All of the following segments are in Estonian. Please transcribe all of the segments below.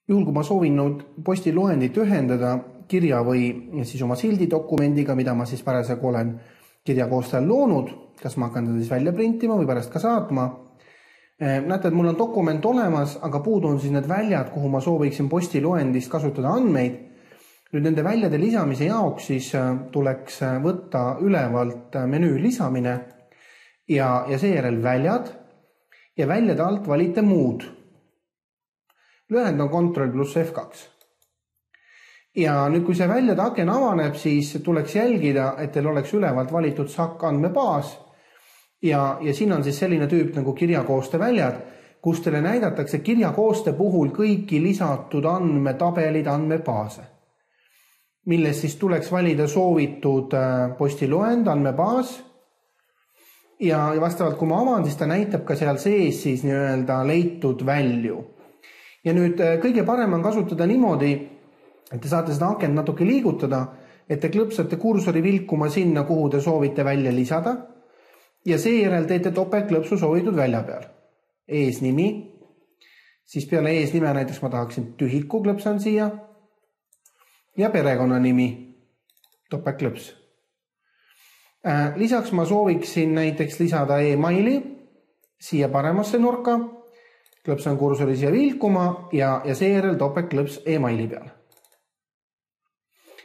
Juhul, kui ma soovin postiloendit ühendada kirja või siis oma sildidokumendiga, mida ma siis parasjagu olen kirja koostajal loonud, kas ma hakkan teda siis välja printima või pärast ka saatma. Näete, et mul on dokument olemas, aga puudu on siis need väljad, kuhu ma sooviksin postiloendist kasutada andmeid. Nüüd nende väljade lisamise jaoks siis tuleks võtta ülevalt menüü lisamine ja seejärel väljad ja väljade alt valite muud. Lühend on Ctrl+F2. Ja nüüd, kui see väljade aken avaneb, siis tuleks jälgida, et teil oleks ülevalt valitud SAC andmebaas ja siin on siis selline tüüp nagu kirjakooste väljad, kus teile näidatakse kirjakooste puhul kõiki lisatud andmetabelid, andmebaase, milles siis tuleks valida soovitud postiloend, andmebaas ja vastavalt, kui ma avan, siis ta näitab ka seal sees siis nii-öelda leitud välju. Ja nüüd kõige parem on kasutada niimoodi, et te saate seda akent natuke liigutada, et te klõpsate kursori vilkuma sinna, kuhu te soovite välja lisada ja seejärel teete topeltklõpsu soovitud välja peal. Eesnimi, siis peale eesnime näiteks ma tahaksin tühiku, klõpsan siia ja perekonnanimi, topeltklõps. Lisaks ma sooviksin näiteks lisada e-maili siia paremasse nurka, klõpsan kursori siia vilkuma ja seejärel topeltklõps e-maili peal.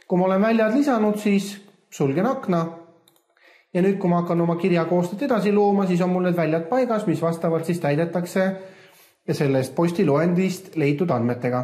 Kui ma olen väljad lisanud, siis sulgen akna ja nüüd, kui ma hakkan oma kirjakoostet edasi looma, siis on mul need väljad paigas, mis vastavalt siis täidetakse sellest postiloendist leitud andmetega.